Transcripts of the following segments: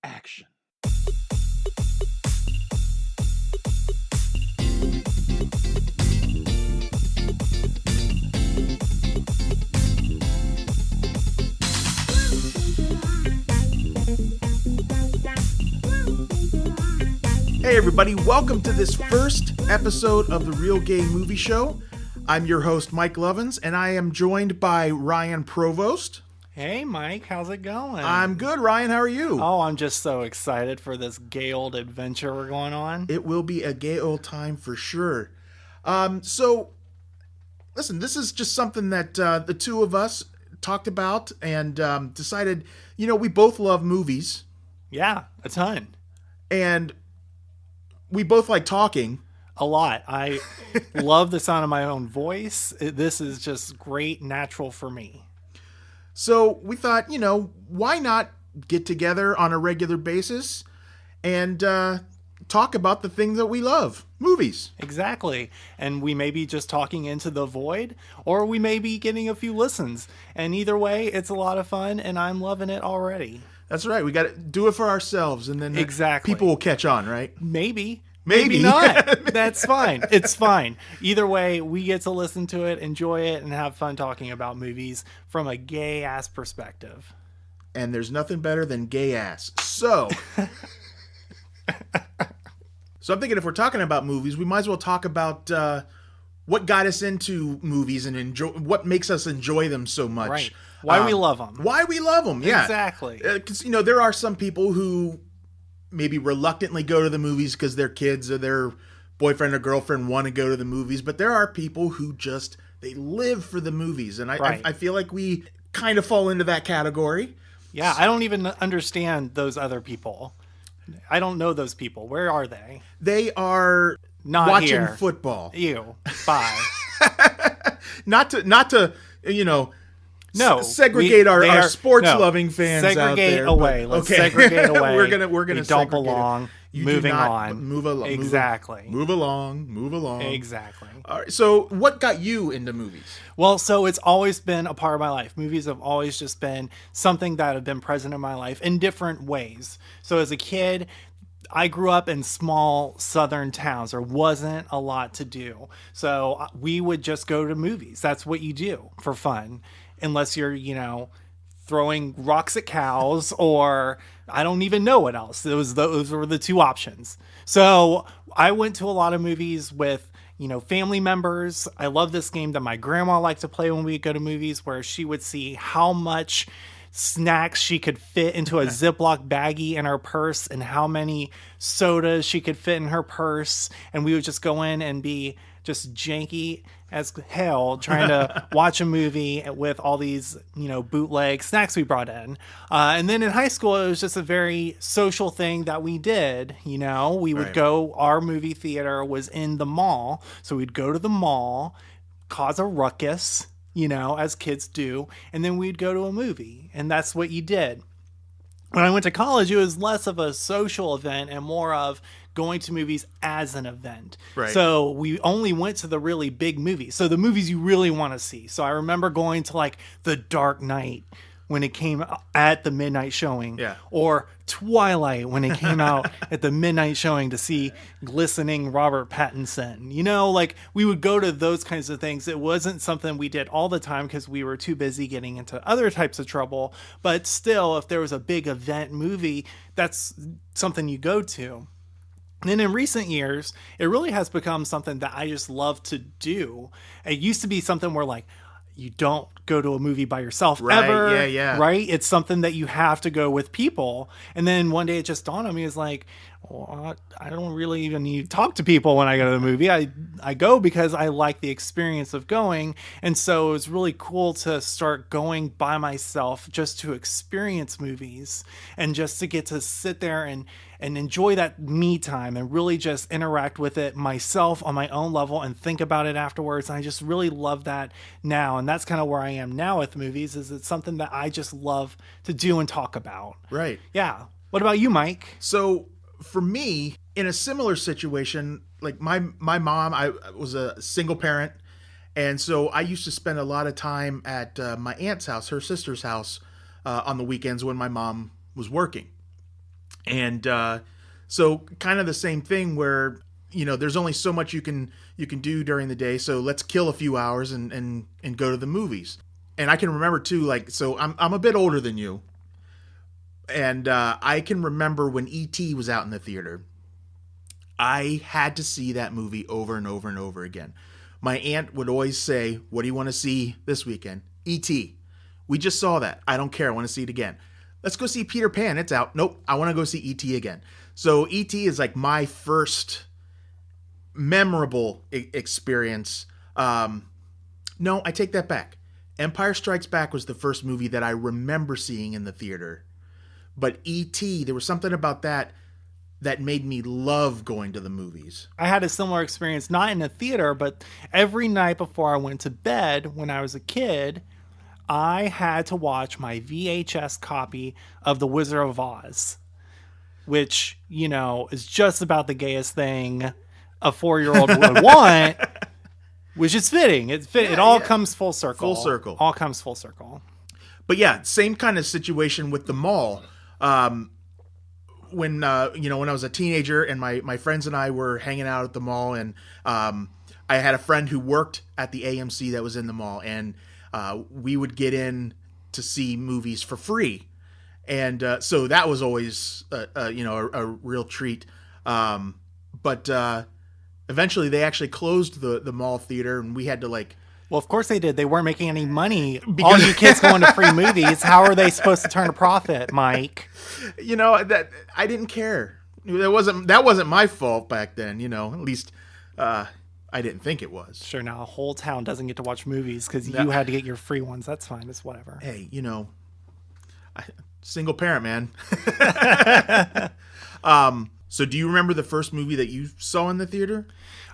action. Hey everybody, welcome to this first episode of the Real Gay Movie Show. I'm your host, Mike Lovins, and I am joined by Ryan Provost. Hey Mike, how's it going? I'm good, Ryan. How are you? Oh, I'm just so excited for this gay old adventure we're going on. It will be a gay old time for sure. So, listen, this is just something that the two of us talked about and decided, we both love movies. Yeah, a ton. And we both like talking. A lot. I love the sound of my own voice. This is just great, natural for me. So we thought, why not get together on a regular basis and talk about the things that we love, movies. Exactly. And we may be just talking into the void, or we may be getting a few listens. And either way, it's a lot of fun, and I'm loving it already. That's right. We got to do it for ourselves, and then exactly. People will catch on, right? Maybe not. That's fine. It's fine. Either way, we get to listen to it, enjoy it, and have fun talking about movies from a gay ass perspective. And there's nothing better than gay ass. So I'm thinking if we're talking about movies, we might as well talk about what got us into movies and what makes us enjoy them so much. Right. Why we love them. Why we love them. Yeah. Exactly. Because, there are some people who maybe reluctantly go to the movies because their kids or their boyfriend or girlfriend want to go to the movies. But there are people who they live for the movies. And I feel like we kind of fall into that category. Yeah, I don't even understand those other people. I don't know those people. Where are they? They are not watching here. Football. Ew. Bye. not to no, segregate our sports loving fans segregate out there. Away. Let's segregate away. we're gonna we don't belong. Moving on. Move along. Exactly. Move along. Exactly. All right. So, what got you into movies? Well, so it's always been a part of my life. Movies have always just been something that have been present in my life in different ways. So, as a kid, I grew up in small southern towns. There wasn't a lot to do. So we would just go to movies. That's what you do for fun. Unless you're, throwing rocks at cows or I don't even know what else. Those were the two options. So I went to a lot of movies with, family members. I love this game that my grandma liked to play when we go to movies, where she would see how much snacks she could fit into a Ziploc baggie in her purse and how many sodas she could fit in her purse. And we would just go in and be just janky as hell trying to watch a movie with all these, bootleg snacks we brought in. And then in high school, it was just a very social thing that we did. We would go, our movie theater was in the mall. So we'd go to the mall, cause a ruckus, as kids do. And then we'd go to a movie. And that's what you did. When I went to college, it was less of a social event and more of going to movies as an event. Right. So we only went to the really big movies. So the movies you really want to see. So I remember going to like The Dark Knight when it came at the midnight showing. Yeah. Or Twilight when it came out at the midnight showing to see glistening Robert Pattinson. We would go to those kinds of things. It wasn't something we did all the time because we were too busy getting into other types of trouble. But still, if there was a big event movie, that's something you go to. And then in recent years, it really has become something that I just love to do. It used to be something where you don't go to a movie by yourself ever. Yeah. Right? It's something that you have to go with people. And then one day it just dawned on me, I don't really even need to talk to people when I go to the movie. I go because I like the experience of going. And so it was really cool to start going by myself just to experience movies and just to get to sit there and enjoy that me time and really just interact with it myself on my own level and think about it afterwards. And I just really love that now. And that's kind of where I am now with movies, is it's something that I just love to do and talk about. Right. Yeah. What about you, Mike? So for me, in a similar situation, like my mom, I was a single parent. And so I used to spend a lot of time at my aunt's house, her sister's house, on the weekends when my mom was working. And so kind of the same thing where, there's only so much you can do during the day. So let's kill a few hours and go to the movies. And I can remember too, like, so I'm a bit older than you. And I can remember when E.T. was out in the theater. I had to see that movie over and over and over again. My aunt would always say, "What do you want to see this weekend?" E.T. We just saw that. I don't care. I want to see it again. Let's go see Peter Pan. It's out. Nope. I want to go see E.T. again. So E.T. is like my first memorable experience. No, I take that back. Empire Strikes Back was the first movie that I remember seeing in the theater. But E.T., there was something about that made me love going to the movies. I had a similar experience, not in a theater, but every night before I went to bed when I was a kid, I had to watch my VHS copy of The Wizard of Oz, which, is just about the gayest thing a 4-year-old would want, which is fitting. It all comes full circle. Full circle. All comes full circle. But yeah, same kind of situation with the mall. When I was a teenager and my friends and I were hanging out at the mall, and I had a friend who worked at the AMC that was in the mall, and we would get in to see movies for free. And so that was always a real treat. But eventually they actually closed the mall theater, and we had to Well, of course they did. They weren't making any money. All you kids going to free movies. How are they supposed to turn a profit, Mike? That I didn't care. That wasn't my fault back then. At least I didn't think it was. Sure. Now a whole town doesn't get to watch movies because you had to get your free ones. That's fine. It's whatever. Hey, single parent, man. So do you remember the first movie that you saw in the theater?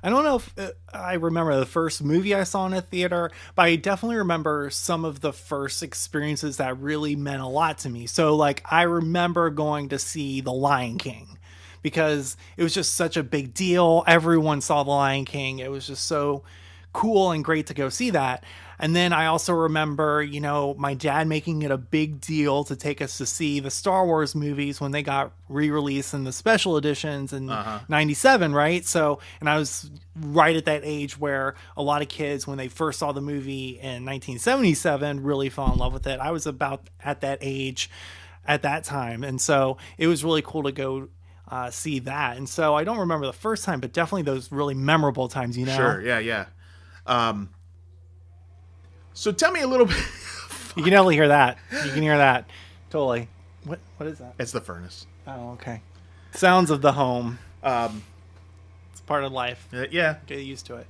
I don't know if I remember the first movie I saw in a theater, but I definitely remember some of the first experiences that really meant a lot to me. So I remember going to see The Lion King because it was just such a big deal. Everyone saw The Lion King. It was just so cool and great to go see that. And then I also remember, my dad making it a big deal to take us to see the Star Wars movies when they got re-released in the special editions in 97, right? So, and I was right at that age where a lot of kids, when they first saw the movie in 1977, really fell in love with it. I was about at that age at that time. And so it was really cool to go see that. And so I don't remember the first time, but definitely those really memorable times, Sure, yeah. So tell me a little bit. You can definitely hear that. You can hear that. Totally. What is that? It's the furnace. Oh, okay. Sounds of the home. It's part of life. Yeah. Get used to it.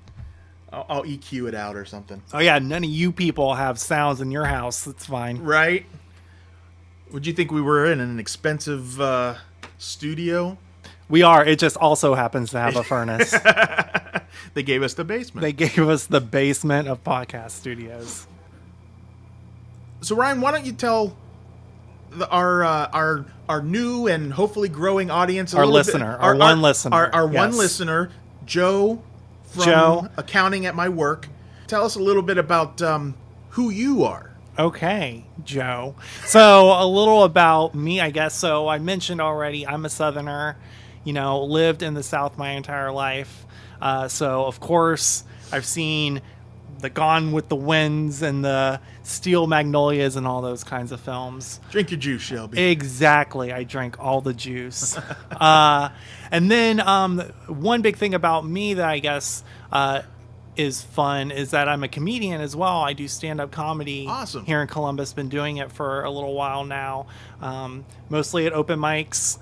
I'll EQ it out or something. Oh, yeah. None of you people have sounds in your house. That's fine. Right? Would you think we were in an expensive studio? We are. It just also happens to have a furnace. They gave us the basement. They gave us the basement of podcast studios. So Ryan, why don't you tell our new and hopefully growing audience, our listener, our one listener, Joe from Accounting at My Work. Tell us a little bit about who you are. Okay, Joe. So a little about me, I guess. So I mentioned already, I'm a Southerner. Lived in the South my entire life. So, of course, I've seen the Gone with the Winds and the Steel Magnolias and all those kinds of films. Drink your juice, Shelby. Exactly. I drank all the juice. And then one big thing about me that I guess is fun is that I'm a comedian as well. I do stand-up comedy here in Columbus. Been doing it for a little while now, mostly at open mics.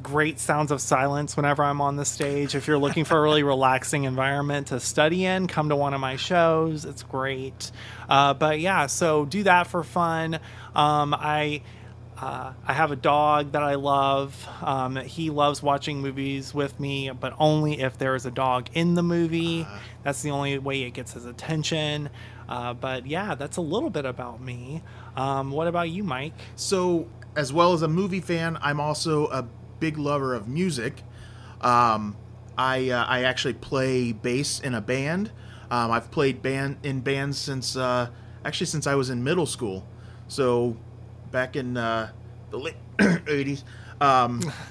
Great sounds of silence whenever I'm on the stage. If you're looking for a really relaxing environment to study in, come to one of my shows. It's great. But yeah, so do that for fun. I have a dog that I love. He loves watching movies with me, but only if there is a dog in the movie. That's the only way it gets his attention. But yeah, that's a little bit about me. What about you, Mike? So, as well as a movie fan, I'm also a big lover of music. I actually play bass in a band. I've played in bands since I was in middle school. So back in the late 80s,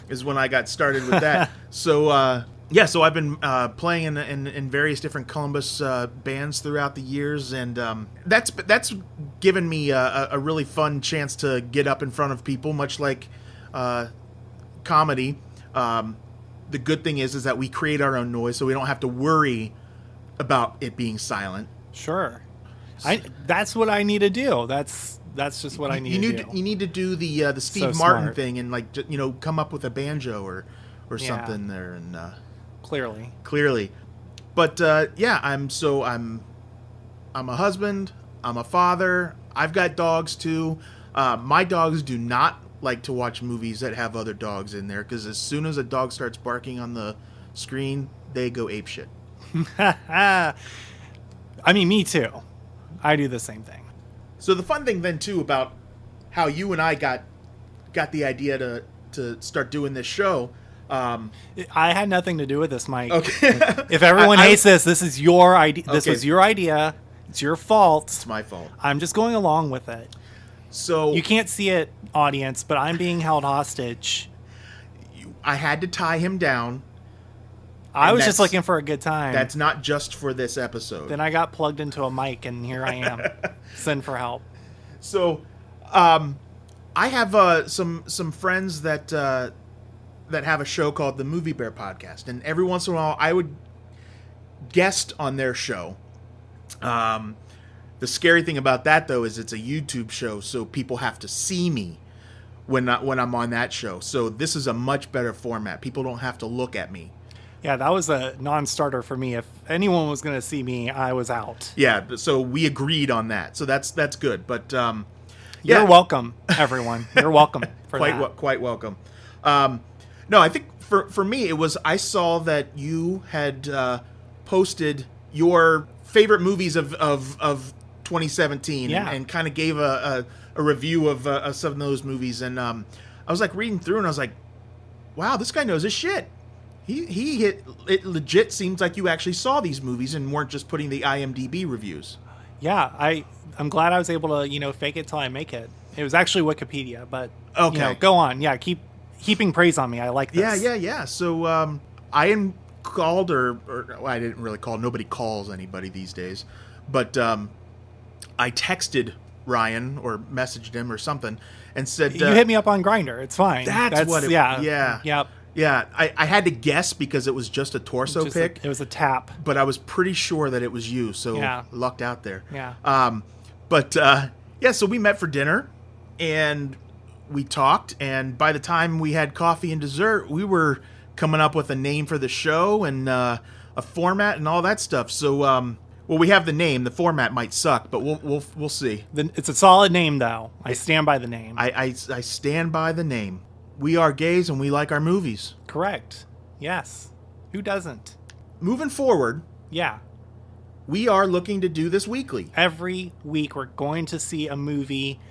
is when I got started with that. So yeah, so I've been playing in various different Columbus bands throughout the years, and that's given me a really fun chance to get up in front of people, much like comedy. The good thing is that we create our own noise, so we don't have to worry about it being silent. Sure. That's what I need to do. That's just what I need to do. You need to do the Steve So Martin smart. thing and come up with a banjo or Yeah. something there, and Clearly. But yeah, I'm a husband. I'm a father. I've got dogs too. My dogs do not like to watch movies that have other dogs in there, because as soon as a dog starts barking on the screen, they go apeshit. I mean, me too. I do the same thing. So the fun thing then too about how you and I got the idea to start doing this show. I had nothing to do with this, Mike. Okay. If everyone hates this is your idea. This Okay. was your idea. It's your fault. It's my fault. I'm just going along with it. So You can't see it, audience, but I'm being held hostage. I had to tie him down. I And was just that's- looking for a good time. That's not just for this episode. Then I got plugged into a mic, and here I am. Send for help. So, I have some friends that have a show called the Movie Bear Podcast, and every once in a while I would guest on their show. The scary thing about that, though, is it's a YouTube show, so people have to see me when I'm on that show. So this is a much better format. People don't have to look at me. Yeah, that was a non-starter for me. If anyone was going to see me, I was out. Yeah, so we agreed on that. So that's good. But You're yeah, welcome, everyone. You're welcome for that. quite welcome. No, I think for me it was, I saw that you had posted your favorite movies of 2017, Yeah. and kind of gave a review of some of those movies, and I was like reading through, and I was like, wow, this guy knows his shit. He hit it. Legit seems like you actually saw these movies and weren't just putting the IMDb reviews. Yeah, I'm glad I was able to, fake it till I make it. It was actually Wikipedia, but Okay. go on. Yeah, keep heaping praise on me. I like this. Yeah. So I am called, or well, I didn't really call. Nobody calls anybody these days, but I texted Ryan or messaged him or something and said, You hit me up on Grindr. It's fine. That's what it- yeah. Yep. Yeah, I had to guess because it was just a torso pic, It was a tap. but I was pretty sure that it was you, so Yeah. lucked out there. Yeah. But yeah, so we met for dinner, and we talked, and by the time we had coffee and dessert, we were coming up with a name for the show and a format and all that stuff. So, well, we have the name. The format might suck, but we'll see. It's a solid name, though. I stand by the name. I stand by the name. We are gays and we like our movies. Correct. Yes. Who doesn't? Moving forward, Yeah. we are looking to do this weekly. Every week we're going to see a movie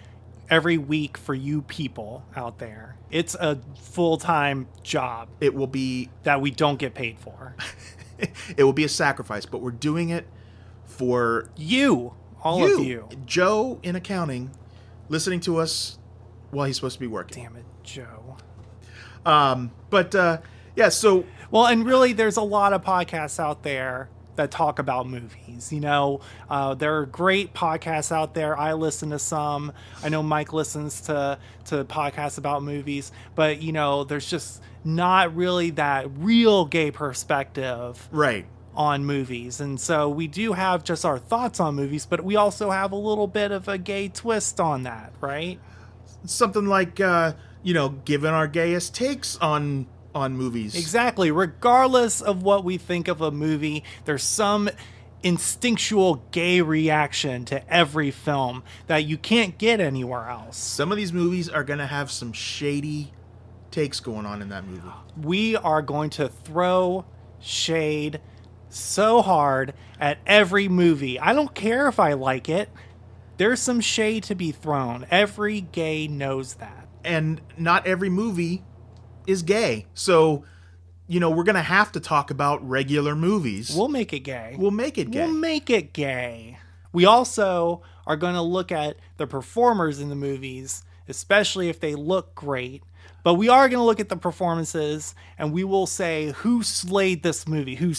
every week for you people out there. It's a full-time job It will be that we don't get paid for. it will be a sacrifice, but we're doing it for You, all of you. Joe in accounting, listening to us while he's supposed to be working. Damn it, Joe. But yeah, so Well, and really, there's a lot of podcasts out there that talk about movies. There are great podcasts out there. I listen to some. I know Mike listens to podcasts about movies, but there's just not really that real gay perspective right. on movies. And so we do have just our thoughts on movies, but we also have a little bit of a gay twist on that, right? Something like giving our gayest takes on movies. Exactly. Regardless of what we think of a movie, there's some instinctual gay reaction to every film that you can't get anywhere else. Some of these movies are going to have some shady takes going on in that movie. We are going to throw shade so hard at every movie. I don't care if I like it. There's some shade to be thrown. Every gay knows that. And not every movie is gay. So, we're going to have to talk about regular movies. We'll make it gay. We'll make it gay. We'll make it gay. We also are going to look at the performers in the movies especially if they look great. But we are going to look at the performances, and we will say who slayed this movie, who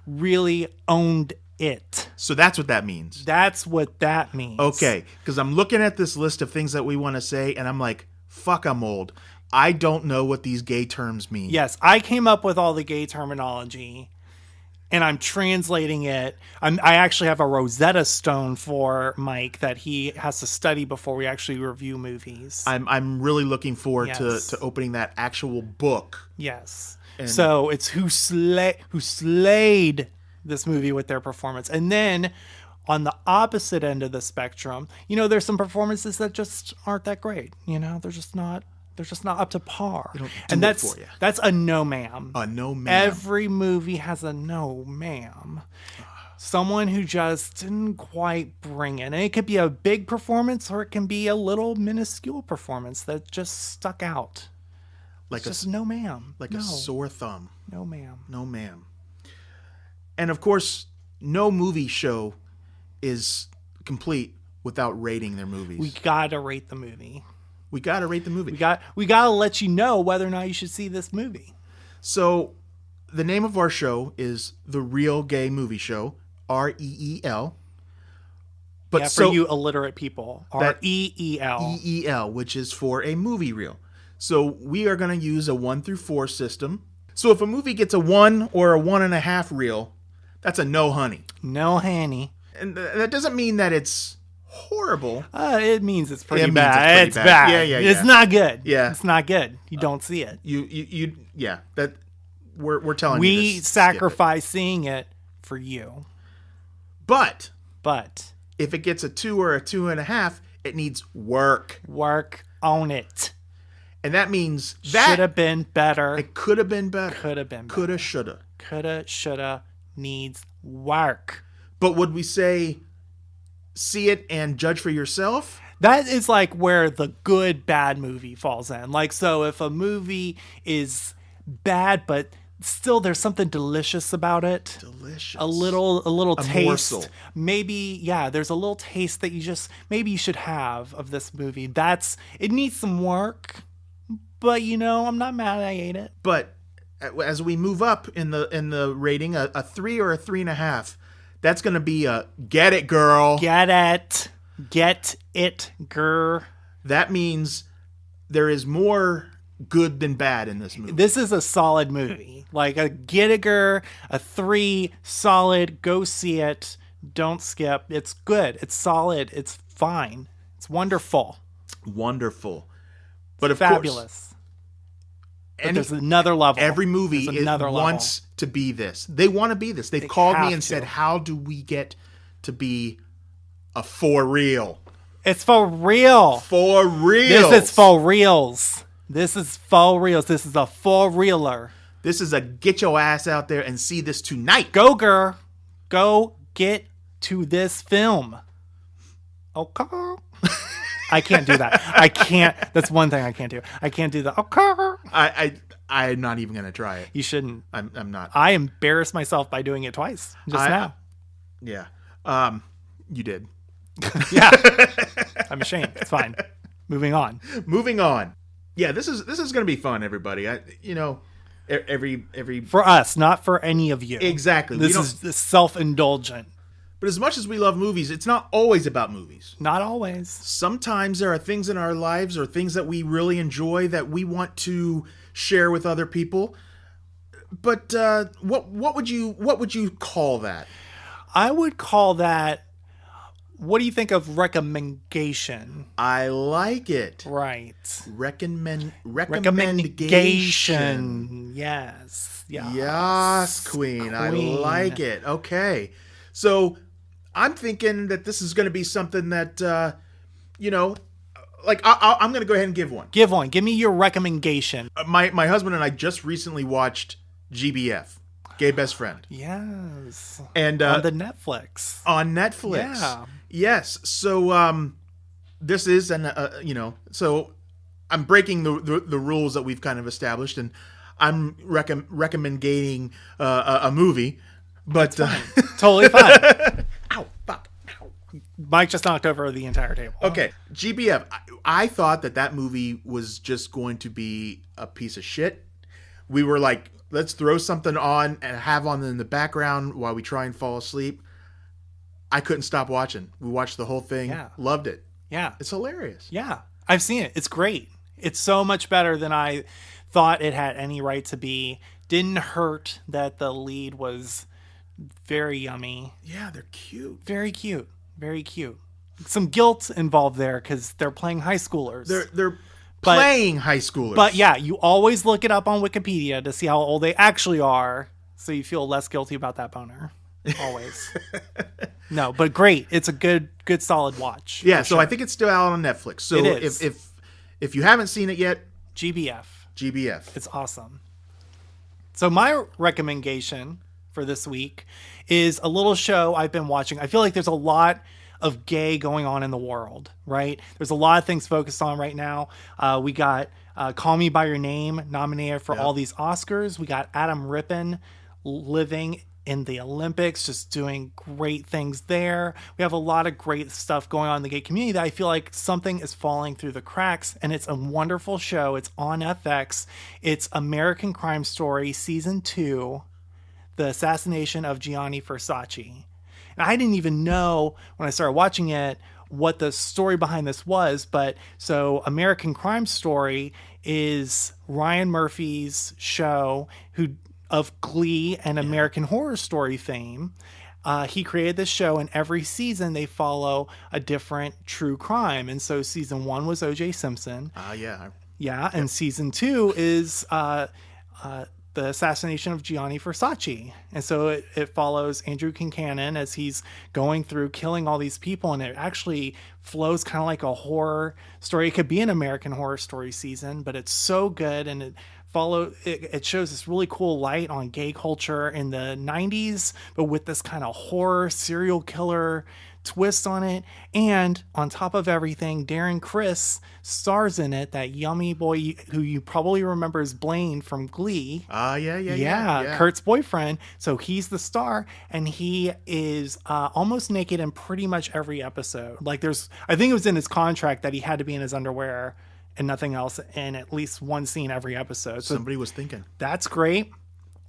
really owned it. So that's what that means. That's what that means. Okay, because I'm looking at this list of things that we want to say, and I'm like, fuck, I'm old. I don't know what these gay terms mean. Yes, I came up with all the gay terminology, and I'm translating it. I actually have a Rosetta Stone for Mike that he has to study before we actually review movies. I'm really looking forward Yes. to opening that actual book. Yes. And- So it's who slayed this movie with their performance. And then on the opposite end of the spectrum, there's some performances that just aren't that great. They're just not up to par. do And it that's for ya. that's a no ma'am. A no ma'am. Every movie has a no ma'am. Someone who just didn't quite bring it. And it could be a big performance or it can be a little minuscule performance that just stuck out. Like It's just no ma'am. like no. a sore thumb. No ma'am. No ma'am. And of course, no movie show is complete without rating their movies. We gotta rate the movie. We gotta rate the movie. We gotta let you know whether or not you should see this movie. So the name of our show is The Real Gay Movie Show, REEL. But For you illiterate people, REEL. EEL, which is for a movie reel. So we are going to use a 1 through 4 system. So if a movie gets a 1 or a 1.5 reel, that's a no honey. No honey. And that doesn't mean that it's horrible. It means it's pretty It means bad. it's pretty bad. Yeah. It's not good. Yeah. It's not good. You don't see it. That we're telling you. We to sacrifice seeing it for you. But But if it gets a 2 or a 2.5, it needs work. work on it. And that means that Should have been better. it could have been better. Could have been better. Coulda, shoulda. Coulda, shoulda, needs work. But would we say see it and judge for yourself? That is like where the good bad movie falls in. Like, so if a movie is bad, but still there's something delicious about it. Delicious. A little taste. morsel. Maybe, there's a little taste that you should have of this movie. It needs some work, but I'm not mad I ate it. But as we move up in the rating, a 3 or a 3.5, that's going to be a get it, girl. Get it, grr. That means there is more good than bad in this movie. This is a solid movie. Like a Gittiger, a 3, solid, go see it. Don't skip. It's good. It's solid. It's fine. It's wonderful. Wonderful. But of Fabulous. But there's another level. Every movie There's another level. wants to be this. They want to be this. They've called me and said, how do we get to be a for real? It's for real. For real. This is for reals. This is for reals. This is a for realer. This is a get your ass out there and see this tonight. Go, girl. Go get to this film. Okay. I can't do that. I can't. That's one thing I can't do. I can't do the okay. I'm not even gonna try it. You shouldn't. I'm not. I embarrassed myself by doing it twice just now. Yeah. You did. Yeah. I'm ashamed. It's fine. Moving on. Moving on. Yeah, this is gonna be fun, everybody. Every For us, not for any of you. exactly. This is self-indulgent. But as much as we love movies, it's not always about movies. Not always. Sometimes there are things in our lives or things that we really enjoy that we want to share with other people. But what would you call that? I would call that. What do you think of recommendation? I like it. Right. Recommendgation. Yes. Yeah. Yes, Queen. I like it. Okay. So I'm thinking that this is going to be something that, like I'm going to go ahead and give one. Give one. Give me your recommendation. My husband and I just recently watched GBF, Gay Best Friend. Yes. And on the Netflix. On Netflix. Yeah. Yes. So this is so I'm breaking the rules that we've kind of established, and I'm recommending a movie, but totally fine. Ow, fuck, ow. Mike just knocked over the entire table. Okay, GBF. I thought that movie was just going to be a piece of shit. We were like, let's throw something on and have on in the background while we try and fall asleep. I couldn't stop watching. We watched the whole thing. Yeah. Loved it. Yeah. It's hilarious. Yeah. I've seen it. It's great. It's so much better than I thought it had any right to be. Didn't hurt that the lead was very yummy. Yeah, they're cute. Very cute. Very cute. Some guilt involved there because they're playing high schoolers. They're playing high schoolers. But yeah, you always look it up on Wikipedia to see how old they actually are, so you feel less guilty about that boner. Always. No, but great. It's a good solid watch. Yeah, so sure. I think it's still out on Netflix. So it is. if you haven't seen it yet, GBF. It's awesome. So my recommendation for this week is a little show I've been watching. I feel like there's a lot of gay going on in the world, right? There's a lot of things focused on right now. We got Call Me By Your Name nominated for all these Oscars. We got Adam Rippon living in the Olympics, just doing great things there. We have a lot of great stuff going on in the gay community that I feel like something is falling through the cracks, and it's a wonderful show. It's on FX. It's American Crime Story Season 2, The Assassination of Gianni Versace. And I didn't even know when I started watching it what the story behind this was, but so American Crime Story is Ryan Murphy's show of Glee and American Horror Story fame. He created this show, and every season they follow a different true crime. And so season 1 was O.J. Simpson. Yeah, and season 2 is the assassination of Gianni Versace. And so it follows Andrew Kincannon as he's going through killing all these people, and it actually flows kind of like a horror story. It could be an American Horror Story season, but it's so good, and it shows this really cool light on gay culture in the 90s, but with this kind of horror serial killer twist on it. And on top of everything, Darren Criss stars in it, that yummy boy who you probably remember as Blaine from Glee. Yeah, Kurt's boyfriend. So he's the star, and he is almost naked in pretty much every episode. Like I think it was in his contract that he had to be in his underwear and nothing else in at least one scene every episode. So somebody was thinking. That's great.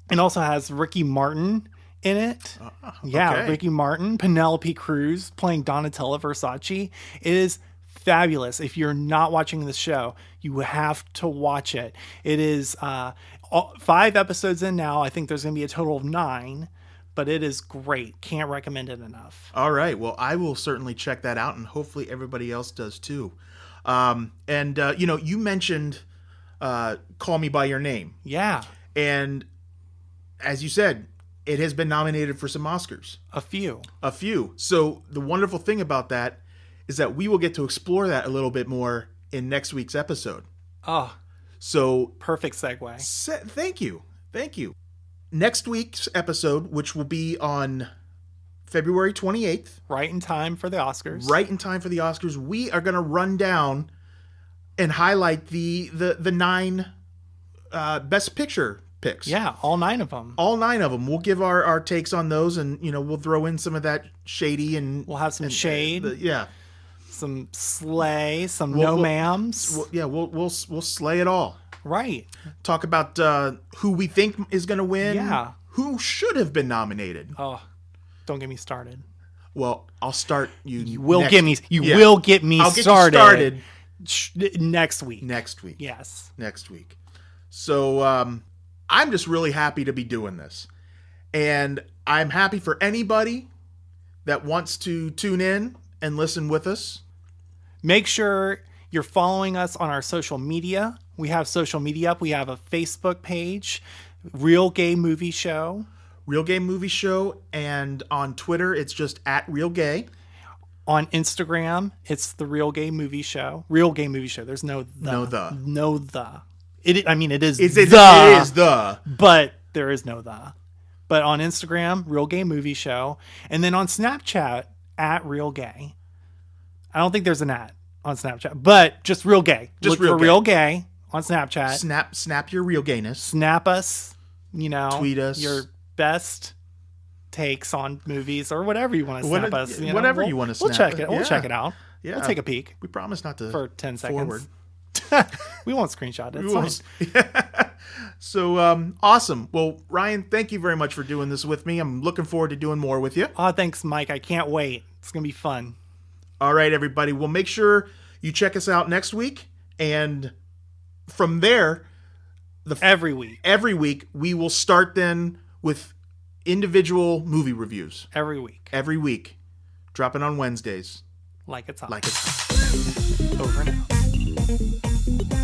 It also has Ricky Martin in it. Okay. Ricky Martin, Penelope Cruz playing Donatella Versace. It is fabulous. If you're not watching the show, you have to watch it. It is 5 episodes in now. I think there's going to be a total of 9, but it is great. Can't recommend it enough. All right. Well, I will certainly check that out, and hopefully everybody else does too. You mentioned Call Me By Your Name. Yeah. And as you said, it has been nominated for some Oscars. A few. So the wonderful thing about that is that we will get to explore that a little bit more in next week's episode. Oh, so perfect segue. Thank you. Next week's episode, which will be on February 28th. Right in time for the Oscars. We are going to run down and highlight the 9 Best Picture picks. Yeah, all 9 of them. We'll give our takes on those, and we'll throw in some of that shady, and we'll have some shade. Some slay, some ma'ams. We'll slay it all. Right. Talk about who we think is going to win. Yeah. Who should have been nominated. Oh, don't get me started. Well, I'll start you. You will get me started. Next week. Yes. Next week. So I'm just really happy to be doing this. And I'm happy for anybody that wants to tune in and listen with us. Make sure you're following us on our social media. We have social media up. We have a Facebook page, Real Gay Movie Show. And on Twitter, it's just @RealGay. On Instagram, it's the Real Gay Movie Show. Real Gay Movie Show. There's no the. It is the. But there is no the. But on Instagram, Real Gay Movie Show. And then on Snapchat, @RealGay. I don't think there's an @ on Snapchat, but just Real Gay. Look for Real Gay on Snapchat. Snap your real gayness. Snap us. Tweet us. Your best takes on movies or whatever you want to snap us. Whatever you want to We'll snap check it. it. We'll Yeah. check it out. Yeah. We'll take a peek We promise not to for 10 seconds. forward. We won't screenshot it. We It's won't- fine. So awesome. Well, Ryan, thank you very much for doing this with me. I'm looking forward to doing more with you. Oh, thanks, Mike. I can't wait. It's going to be fun. All right, everybody. Well, make sure you check us out next week. And from there, Every week. every week, we will start then with individual movie reviews. Every week. Every week. Dropping on Wednesdays. Like it's hot. Like it's Over and out.